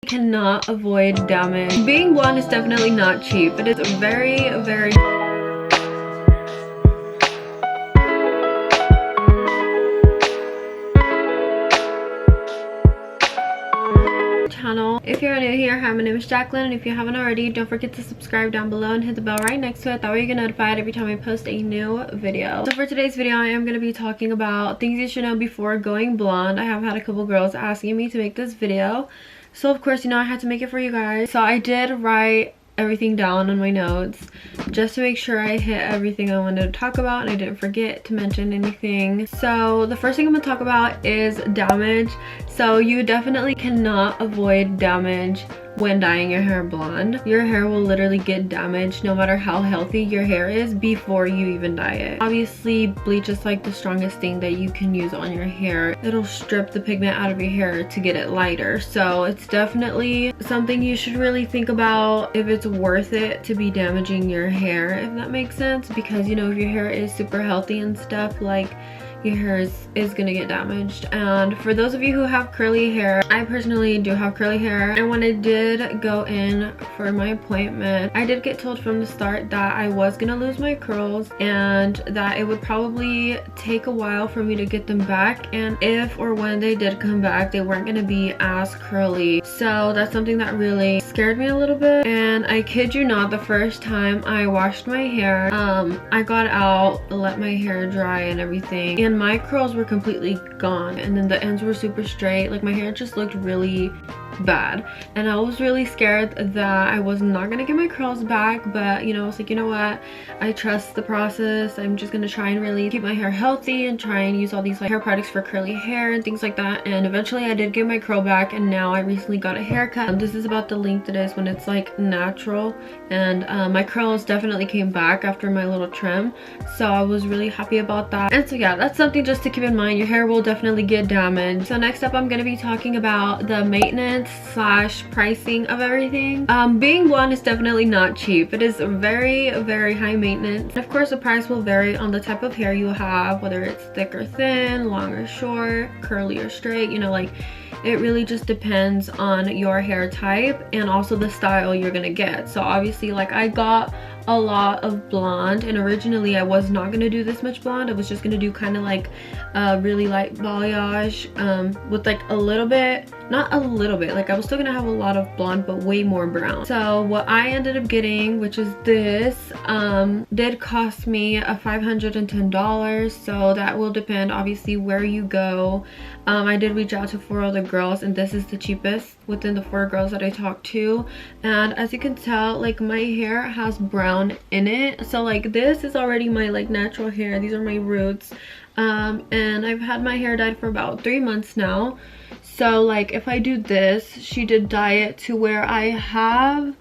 Cannot avoid damage. Being blonde is definitely not cheap. It is very channel. If you're new here, hi, my name is Jacqueline, and if you haven't already, don't forget to subscribe down below and hit the bell right next to it. That way you get notified every time I post a new video. So for today's video, I am going to be talking about things you should know before going blonde. I have had a couple girls asking me to make this video, so of course, you know, I had to make it for you guys. So I did write everything down on my notes just to make sure I hit everything I wanted to talk about and I didn't forget to mention anything. So the first thing I'm going to talk about is damage. So you definitely cannot avoid damage when dyeing your hair blonde. Your hair will literally get damaged no matter how healthy your hair is before you even dye it. Obviously, bleach is like the strongest thing that you can use on your hair. It'll strip the pigment out of your hair to get it lighter. So it's definitely something you should really think about if it's worth it to be damaging your hair, if that makes sense. Because, you know, if your hair is super healthy and stuff, like, your hair is gonna get damaged. And for those of you who have curly hair, I personally do have curly hair, and when I did go in for my appointment, I did get told from the start that I was gonna lose my curls and that it would probably take a while for me to get them back, and if or when they did come back, they weren't gonna be as curly. So that's something that really scared me a little bit. And I kid you not, the first time I washed my hair, I got out, let my hair dry and everything, and my curls were completely gone, and then the ends were super straight. Like, my hair just looked really bad, and I was really scared that I was not gonna get my curls back. But, you know, I was like, you know what, I trust the process. I'm just gonna try and really keep my hair healthy and try and use all these like hair products for curly hair and things like that. And eventually I did get my curl back, and now I recently got a haircut. This is about the length it is when it's like natural, and my curls definitely came back after my little trim, so I was really happy about that. And so yeah, that's something just to keep in mind. Your hair will definitely get damaged. So next up, I'm gonna be talking about the maintenance slash pricing of everything. Being blonde is definitely not cheap. It is very high maintenance. And of course, the price will vary on the type of hair you have, whether it's thick or thin, long or short, curly or straight. You know, like, it really just depends on your hair type and also the style you're gonna get. So obviously, like, I got a lot of blonde, and originally I was not gonna do this much blonde. I was just gonna do kind of like a really light balayage with like a little bit, not a little bit, like I was still gonna have a lot of blonde but way more brown. So what I ended up getting, which is this, did cost me $510. So that will depend obviously where you go. I did reach out to 4 other girls, and this is the cheapest within the 4 girls that I talked to. And as you can tell, like, my hair has brown in it. So like, this is already my like natural hair. These are my roots, and I've had my hair dyed for about 3 months now. So like, if I do this, she did dye it to where I have,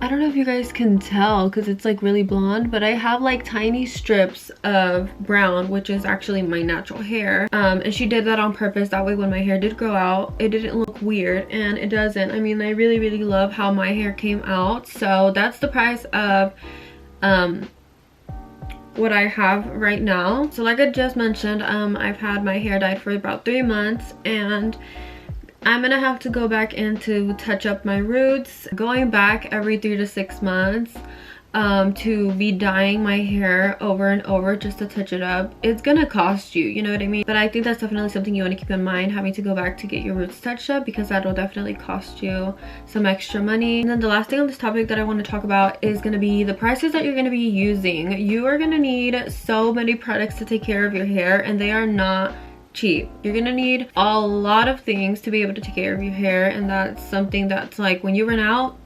I don't know if you guys can tell because it's like really blonde, but I have like tiny strips of brown, which is actually my natural hair. And she did that on purpose. That way when my hair did grow out, it didn't look weird, and it doesn't. I mean, I really love how my hair came out. So that's the price of what I have right now. So like I just mentioned, I've had my hair dyed for about 3 months, and I'm gonna have to go back in to touch up my roots, going back every 3 to 6 months to be dyeing my hair over and over just to touch it up. It's gonna cost you, you know what I mean? But I think that's definitely something you want to keep in mind, having to go back to get your roots touched up, because that'll definitely cost you some extra money. And then the last thing on this topic that I want to talk about is going to be the prices that you're going to be using. You are going to need so many products to take care of your hair, and they are not cheap. You're gonna need a lot of things to be able to take care of your hair, and that's something that's like, when you run out,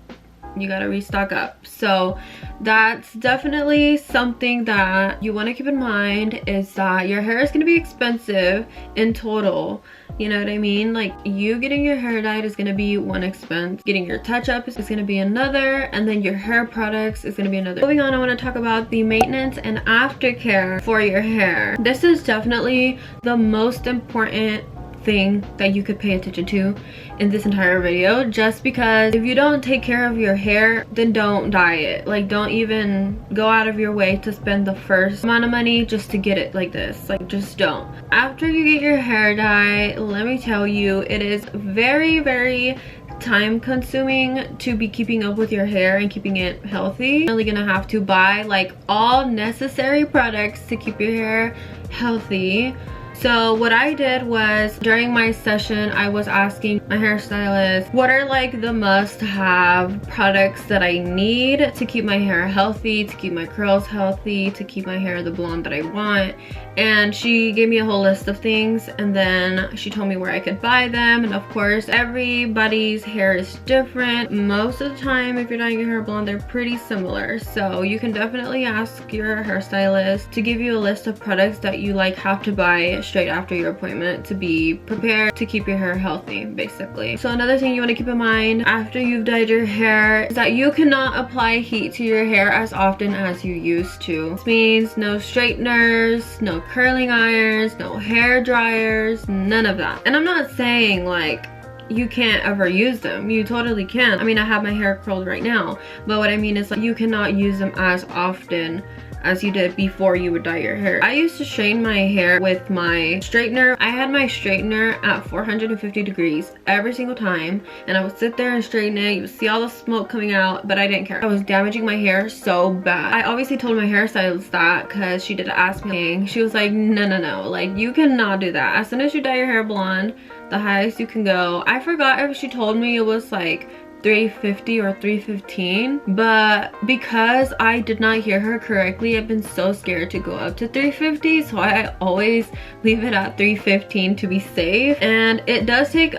you gotta restock up. So that's definitely something that you want to keep in mind, is that your hair is going to be expensive in total. You know what I mean? Like, you getting your hair dyed is going to be one expense, getting your touch up is going to be another, and then your hair products is going to be another. Moving on, I want to talk about the maintenance and aftercare for your hair. This is definitely the most important thing that you could pay attention to in this entire video, just because if you don't take care of your hair, then don't dye it. Like, don't even go out of your way to spend the first amount of money just to get it like this. Like, just don't. After you get your hair dye, let me tell you, it is very time consuming to be keeping up with your hair and keeping it healthy. You're really gonna have to buy like all necessary products to keep your hair healthy. So what I did was, during my session, I was asking my hairstylist what are like the must-have products that I need to keep my hair healthy, to keep my curls healthy, to keep my hair the blonde that I want. And she gave me a whole list of things, and then she told me where I could buy them. And of course, everybody's hair is different. Most of the time, if you're dyeing your hair blonde, they're pretty similar. So you can definitely ask your hairstylist to give you a list of products that you like have to buy straight after your appointment to be prepared to keep your hair healthy, basically. So another thing you want to keep in mind after you've dyed your hair is that you cannot apply heat to your hair as often as you used to. This means no straighteners, no curling irons, no hair dryers, none of that. And I'm not saying like you can't ever use them. You totally can. I mean, I have my hair curled right now, but what I mean is like you cannot use them as often as you did before you would dye your hair. I used to straighten my hair with my straightener. I had my straightener at 450 degrees every single time, and I would sit there and straighten it. You would see all the smoke coming out, but I didn't care. I was damaging my hair so bad. I obviously told my hairstylist that because she did ask me. She was like, no, like you cannot do that. As soon as you dye your hair blonde, the highest you can go. I forgot if she told me it was like 350 or 315, but because I did not hear her correctly, I've been so scared to go up to 350, so I always leave it at 315 to be safe. And it does take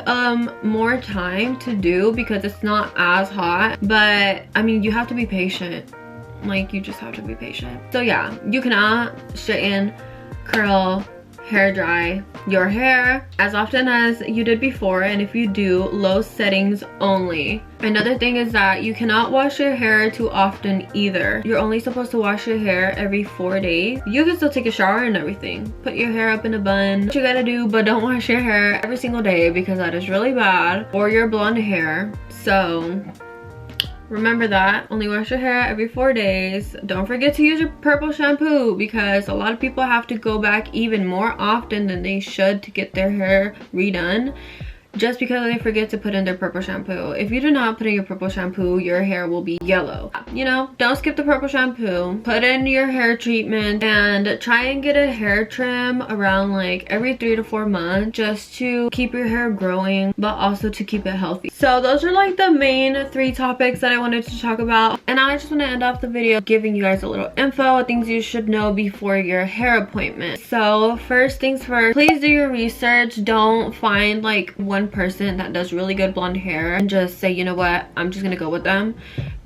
more time to do because it's not as hot, but I mean, you have to be patient. Like, you just have to be patient. So yeah, you cannot straighten, curl, hair dry your hair as often as you did before, and if you do, low settings only. Another thing is that you cannot wash your hair too often either. You're only supposed to wash your hair every 4 days. You can still take a shower and everything, put your hair up in a bun, what you gotta do, but don't wash your hair every single day because that is really bad for your blonde hair. So remember that. Only wash your hair every 4 days. Don't forget to use your purple shampoo because a lot of people have to go back even more often than they should to get their hair redone, just because they forget to put in their purple shampoo. If you do not put in your purple shampoo, your hair will be yellow. You know, don't skip the purple shampoo. Put in your hair treatment and try and get a hair trim around like every 3 to 4 months just to keep your hair growing, but also to keep it healthy. So those are like the main 3 topics that I wanted to talk about. And I just want to end off the video giving you guys a little info, things you should know before your hair appointment. So first things first, please do your research. Don't find like one person that does really good blonde hair and just say, you know what, I'm just gonna go with them.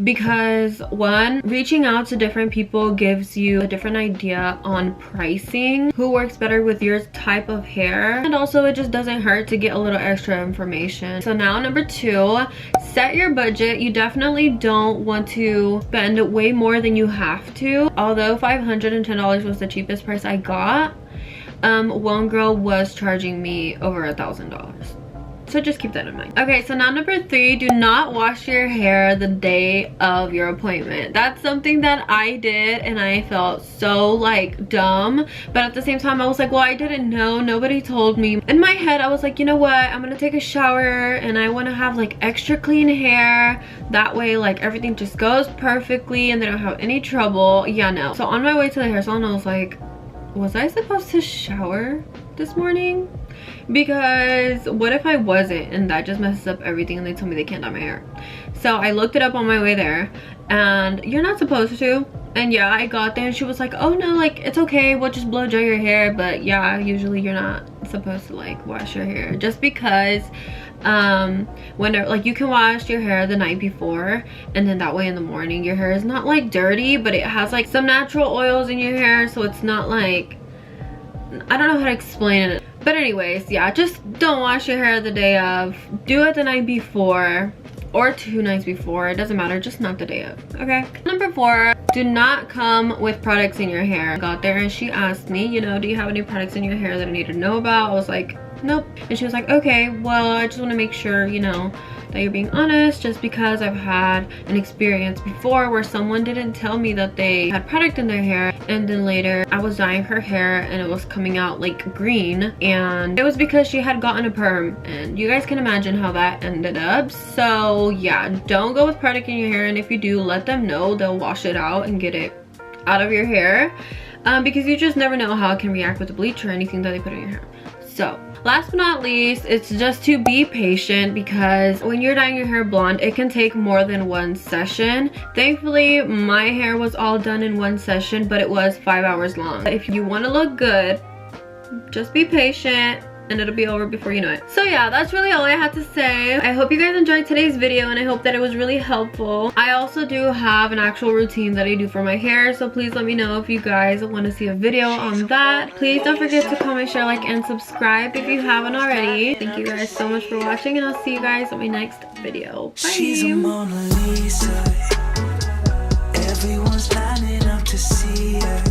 Because one, reaching out to different people gives you a different idea on pricing, who works better with your type of hair, and also it just doesn't hurt to get a little extra information. So now number 2, set your budget. You definitely don't want to spend way more than you have to. Although $510 was the cheapest price I got, one girl was charging me over $1,000. So just keep that in mind. Okay, so now number 3, do not wash your hair the day of your appointment. That's something that I did and I felt so like dumb, but at the same time I was like, well, I didn't know, nobody told me. In my head I was like, you know what, I'm gonna take a shower and I want to have like extra clean hair, that way like everything just goes perfectly and they don't have any trouble. Yeah, no. So on my way to the hair salon I was like, was I supposed to shower this morning? Because what if I wasn't and that just messes up everything and they told me they can't dye my hair? So I looked it up on my way there and you're not supposed to. And yeah, I got there and she was like, oh no, like it's okay, we'll just blow dry your hair. But yeah, usually you're not supposed to like wash your hair, just because when like you can wash your hair the night before and then that way in the morning your hair is not like dirty, but it has like some natural oils in your hair, so it's not like, I don't know how to explain it. But anyways, yeah, just don't wash your hair the day of. Do it the night before or 2 nights before. It doesn't matter, just not the day of, okay? Number 4, do not come with products in your hair. I got there and she asked me, you know, do you have any products in your hair that I need to know about? I was like, nope. And she was like, okay, well, I just want to make sure, you know, that you're being honest, just because I've had an experience before where someone didn't tell me that they had product in their hair, and then later I was dyeing her hair and it was coming out like green, and it was because she had gotten a perm, and you guys can imagine how that ended up. So yeah, don't go with product in your hair, and if you do, let them know. They'll wash it out and get it out of your hair, because you just never know how it can react with the bleach or anything that they put in your hair. So last but not least, it's just to be patient, because when you're dyeing your hair blonde, it can take more than one session. Thankfully, my hair was all done in one session, but it was 5 hours long. If you want to look good, just be patient and it'll be over before you know it. So yeah, that's really all I had to say. I hope you guys enjoyed today's video, and I hope that it was really helpful. I also do have an actual routine that I do for my hair, so please let me know if you guys want to see a video on that. Please don't forget to comment, share, like, and subscribe if you haven't already. Thank you guys so much for watching, and I'll see you guys in my next video. Bye. She's a Mona Lisa. Everyone's lining up to see her.